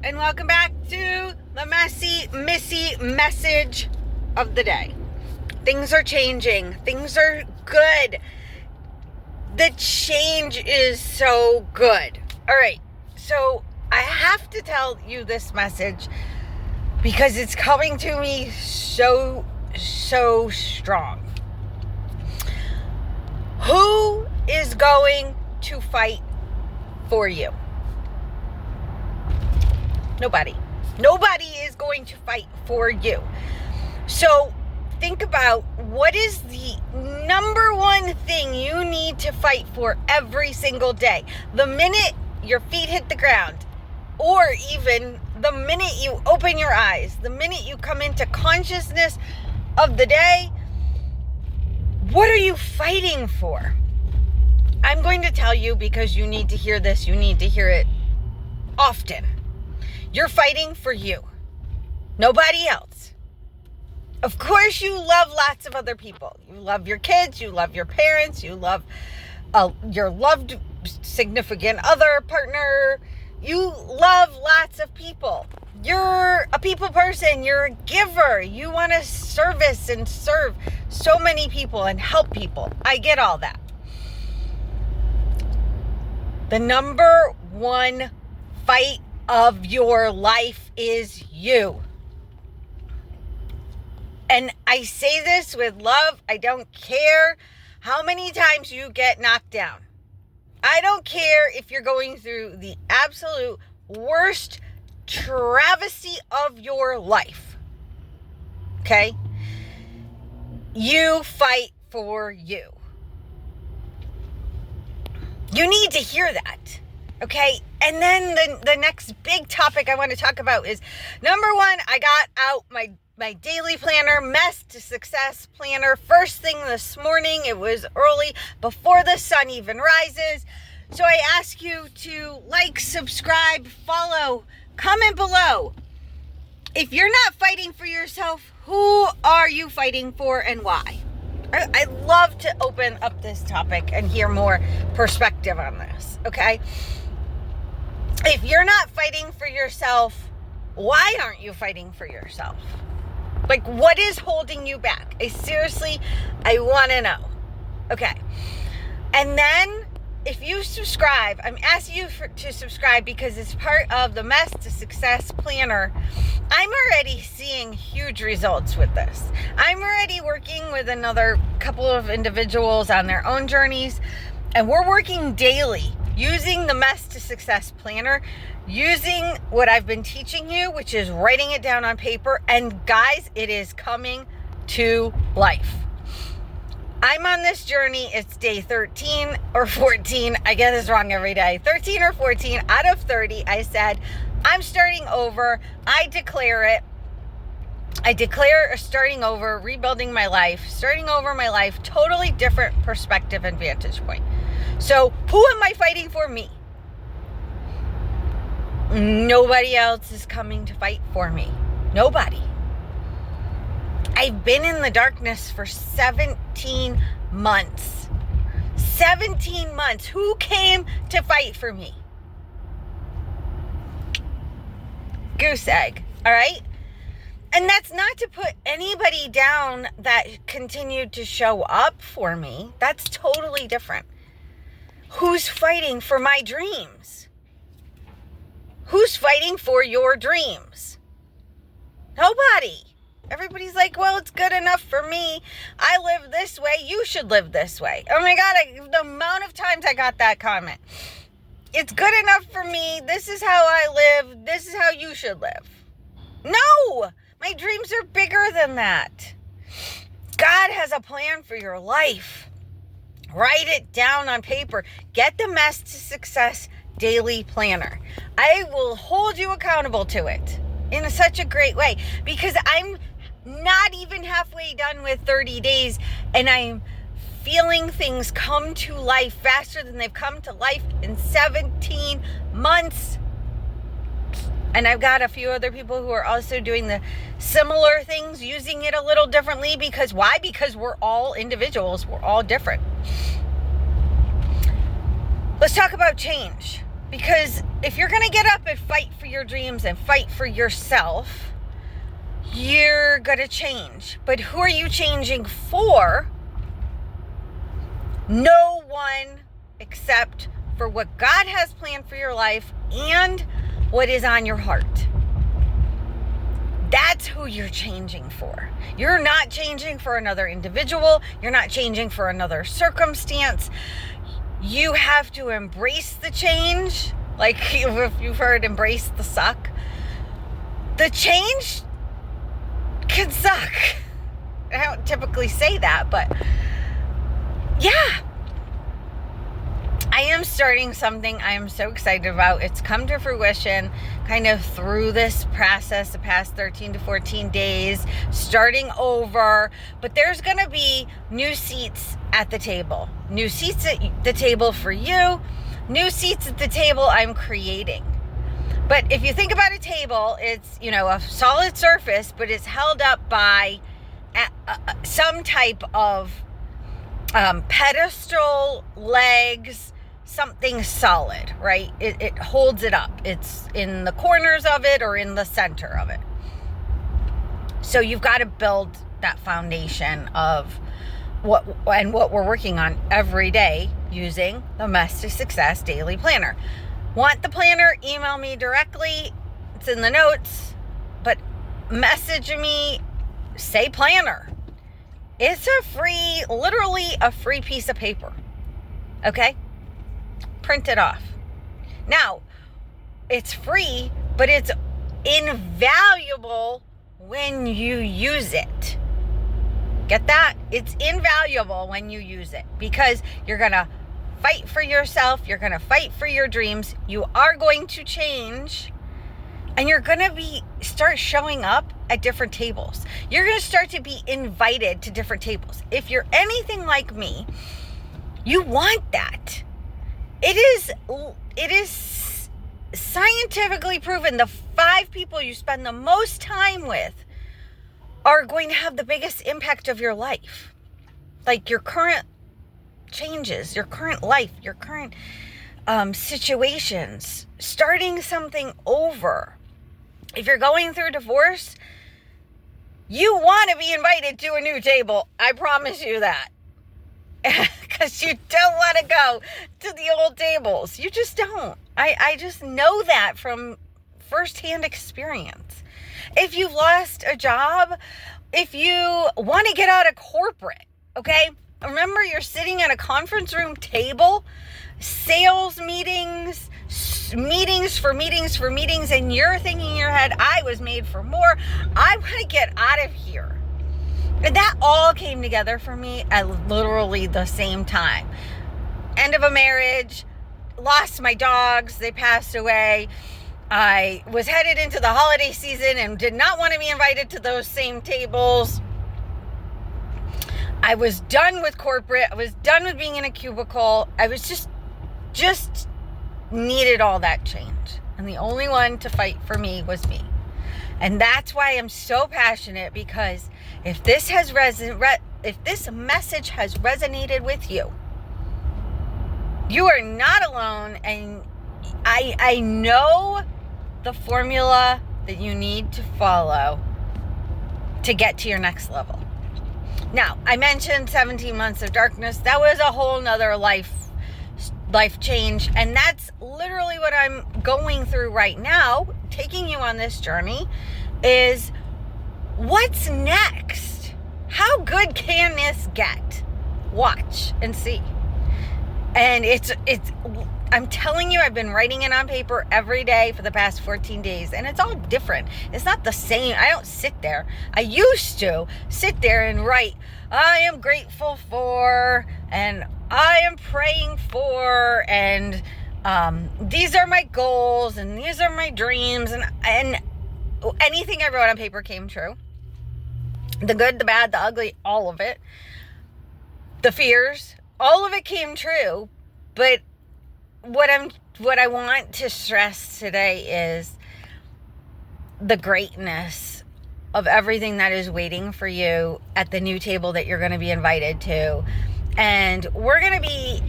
and welcome back to the Missy message of the day. Things are changing. Things are good. The change is so good. All right, so I have to tell you this message because it's coming to me so strong. Who is going to fight for you? Nobody. Nobody is going to fight for you. So think about what is the number one thing you need to fight for every single day. The minute your feet hit the ground, or even the minute you open your eyes, the minute you come into consciousness of the day, what are you fighting for? I'm going to tell you because you need to hear this. You need to hear it often. You're fighting for you. Nobody else. Of course, you love lots of other people. You love your kids. You love your parents. You love your loved significant other partner. You love lots of people. You're a people person. You're a giver. You want to service and serve so many people and help people. I get all that. The number one fight of your life is you. And I say this with love. I don't care how many times you get knocked down. I don't care if you're going through the absolute worst travesty of your life. Okay? You fight for you. You need to hear that. Okay? And then the next big topic I want to talk about is, number one, I got out my daily planner, Mess to Success planner, first thing this morning. It was early, before the sun even rises. So I ask you to like, subscribe, follow, comment below. If you're not fighting for yourself, who are you fighting for and why? I love to open up this topic and hear more perspective on this, okay? If you're not fighting for yourself, why aren't you fighting for yourself? Like, what is holding you back? I want to know. Okay. And then, if you subscribe, I'm asking you to subscribe because it's part of the Mess to Success planner. I'm already seeing huge results with this. I'm already working with another couple of individuals on their own journeys, and we're working daily using the Mess to Success planner, using what I've been teaching you, which is writing it down on paper. And guys, it is coming to life. I'm on this journey. It's day 13 or 14. I get this wrong every day. 13 or 14 out of 30. I said, I'm starting over. I declare it. I declare starting over, rebuilding my life, starting over my life, totally different perspective and vantage point. So who am I fighting for? Me. Nobody else is coming to fight for me. Nobody. I've been in the darkness for 17 months. 17 months. Who came to fight for me? Goose egg. All right? And that's not to put anybody down that continued to show up for me. That's totally different. Who's fighting for my dreams? Who's fighting for your dreams? Nobody. Everybody's like, well, it's good enough for me. I live this way. You should live this way. Oh my God, the amount of times I got that comment. It's good enough for me. This is how I live. This is how you should live. No, my dreams are bigger than that. God has a plan for your life. Write it down on paper. Get the Mess to Success daily planner. I will hold you accountable to it in such a great way because I'm not even halfway done with 30 days and I'm feeling things come to life faster than they've come to life in 17 months. And I've got a few other people who are also doing the similar things, using it a little differently. Because why? Because we're all individuals. We're all different. Let's talk about change. Because if you're going to get up and fight for your dreams and fight for yourself, you're going to change. But who are you changing for? No one except for what God has planned for your life and what is on your heart. That's who you're changing for. You're not changing for another individual. You're not changing for another circumstance. You have to embrace the change. Like if you've heard embrace the suck. The change can suck. I don't typically say that, but yeah. I am starting something I am so excited about. It's come to fruition kind of through this process the past 13 to 14 days, starting over. But there's going to be new seats at the table. New seats at the table for you. New seats at the table I'm creating. But if you think about a table, it's, a solid surface, but it's held up by some type of pedestal, legs, something solid, right? It holds it up. It's in the corners of it or in the center of it. So you've got to build that foundation of what we're working on every day using the Mess to Success Daily Planner. Want the planner? Email me directly. It's in the notes. But message me, say planner. It's literally a free piece of paper. Okay? Print it off. Now, it's free, but it's invaluable when you use it. Get that? It's invaluable when you use it because you're going to fight for yourself. You're going to fight for your dreams. You are going to change, and you're going to start showing up at different tables. You're going to start to be invited to different tables. If you're anything like me, you want that. It is scientifically proven the 5 people you spend the most time with are going to have the biggest impact of your life. Like your current changes, your current life, your current situations, starting something over. If you're going through divorce, you want to be invited to a new table. I promise you that. Because you don't want to go to the old tables. You just don't. I just know that from firsthand experience. If you've lost a job, if you want to get out of corporate, okay? Remember, you're sitting at a conference room table, sales meetings, and you're thinking in your head, I was made for more. I want to get out of here. And that all came together for me at literally the same time. End of a marriage, lost my dogs, they passed away. I was headed into the holiday season and did not want to be invited to those same tables. I was done with corporate. I was done with being in a cubicle. I was just needed all that change. And the only one to fight for me was me. And that's why I'm so passionate, because if this message has resonated with you, you are not alone. And I know the formula that you need to follow to get to your next level. Now, I mentioned 17 months of darkness. That was a whole nother life change. And that's literally what I'm going through right now, taking you on this journey, is what's next? How good can this get? Watch and see. And it's I'm telling you, I've been writing it on paper every day for the past 14 days, and it's all different. It's not the same. I don't sit there. I used to sit there and write, I am grateful for, and I am praying for, and these are my goals, and these are my dreams, and anything I wrote on paper came true. The good, the bad, the ugly, all of it. The fears, all of it came true. But what I want to stress today is the greatness of everything that is waiting for you at the new table that you're going to be invited to. And we're going to be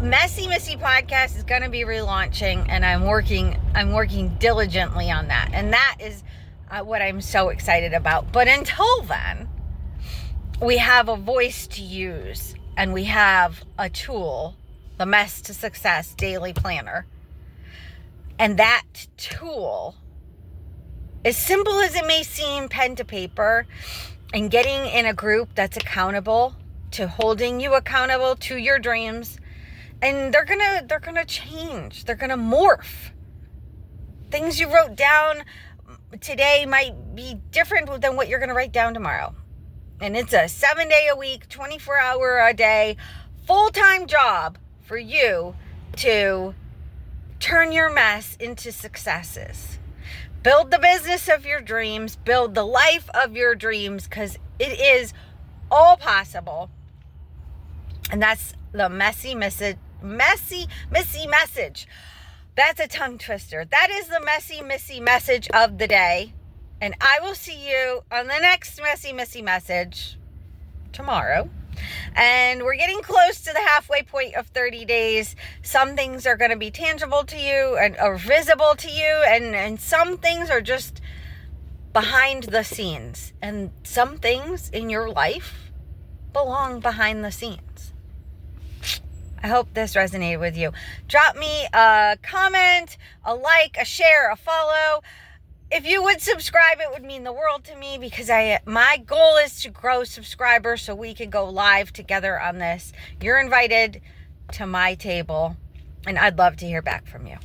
Messy Missy podcast is going to be relaunching, and I'm working diligently on that. And that is what I'm so excited about. But until then, we have a voice to use, and we have a tool, the Mess to Success Daily Planner. And that tool, as simple as it may seem, pen to paper, and getting in a group that's accountable to holding you accountable to your dreams. And they're gonna change. They're gonna morph. Things you wrote down today might be different than what you're gonna write down tomorrow. And it's a 7-day-a-week, 24-hour-a-day, full-time job for you to turn your mess into successes. Build the business of your dreams. Build the life of your dreams, because it is all possible. And that's the messy message. That's a tongue twister. That is the messy message of the day. And I will see you on the next messy message tomorrow. And we're getting close to the halfway point of 30 days. Some things are going to be tangible to you or visible to you. And some things are just behind the scenes. And some things in your life belong behind the scenes. I hope this resonated with you. Drop me a comment, a like, a share, a follow. If you would subscribe, it would mean the world to me, because my goal is to grow subscribers so we can go live together on this. You're invited to my table, and I'd love to hear back from you.